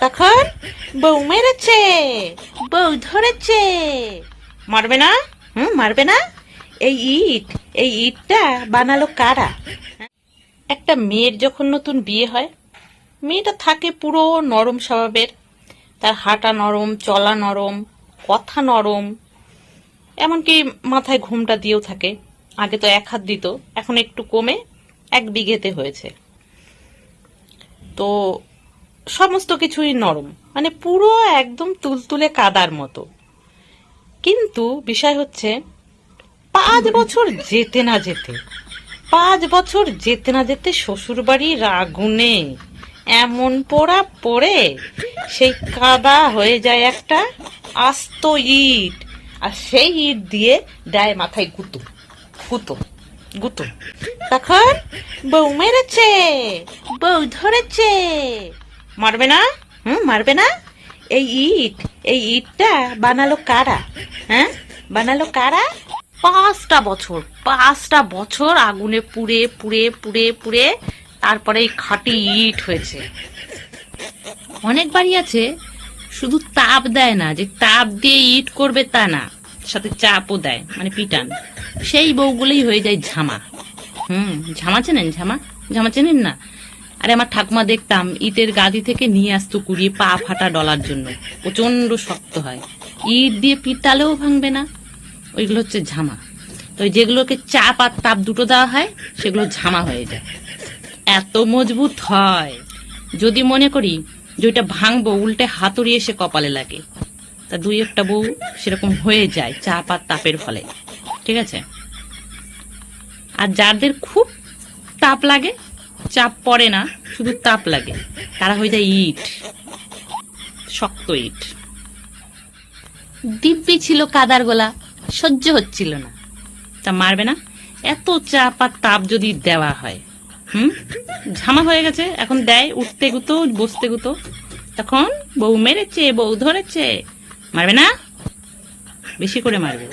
তখন বউ মেরেছে, বউ ধরেছে। মারবে না? মারবে না? এই ইটটা বানালো কারা? একটা মেয়ের যখন নতুন বিয়ে হয়, মেয়েটা থাকে পুরো নরম স্বভাবের। তার হাঁটা নরম, চলা নরম, কথা নরম, এমনকি মাথায় ঘোমটা দিয়েও থাকে। আগে তো 1 হাত দিত, এখন একটু কমে 1 বিঘেতে হয়েছে। তো সমস্ত কিছুই নরম, মানে পুরো একদম তুলতুলে কাদার মতো। কিন্তু বিষয় হচ্ছে 5 বছর যেতে না যেতে 5 বছর যেতে না যেতে শ্বশুরবাড়ির আগুনে এমন পোড়া পড়ে সেই কাদা হয়ে যায় একটা আস্ত ইট। আর সেই ইট দিয়ে দেয় মাথায় গুঁতো গুঁতো গুঁতো। তখন বউ মেরেছে, বউ ধরেছে। মারবে না? মারবে না? এই ইটটা বানালো কারা? বানালো কারা? 5টা বছর আগুনে পুড়ে পুড়ে পুড়ে পুড়ে তারপরে এই খাঁটি ইট হয়েছে। অনেক বাড়ি আছে শুধু তাপ দেয় না, যে তাপ দিয়ে ইট করবে তা না, সাথে চাপও দেয়, মানে পিটান। সেই বউগুলোই হয়ে যায় ঝামা। ঝামা চেনেন? ঝামা চেনেন না? আরে আমার ঠাকুমা দেখতাম ইটের গাদি থেকে নিয়ে আসতো কুড়িয়ে, পা ফাটা ডলার জন্য। প্রচন্ড শক্ত হয়, ইট দিয়ে পিটালেও ভাঙবে না। ওইগুলো হচ্ছে ঝামা। তো যেগুলোকে চাপ আর তাপ দুটো দেওয়া হয় সেগুলো ঝামা হয়ে যায়। এত মজবুত হয়, যদি মনে করি যে ওইটা ভাঙবো, উল্টে হাতুড়ি এসে কপালে লাগে। তা 2-1টা বউ সেরকম হয়ে যায় চাপ আর তাপের ফলে। ঠিক আছে? আর যাদের খুব তাপ লাগে, চাপ পড়ে না, শুধু তাপ লাগে, তারা হয়ে যায় ইট, শক্ত ইট। দিব্যি ছিল কাদার গোলা, সহ্য হচ্ছিল না। তা মারবে না? এত চাপ আর তাপ যদি দেওয়া হয়, ঝামা হয়ে গেছে, এখন দেয় উঠতে গুতো, বসতে গুতো। তখন বউ মেরেছে, বউ ধরেছে। মারবে না? বেশি করে মারবে।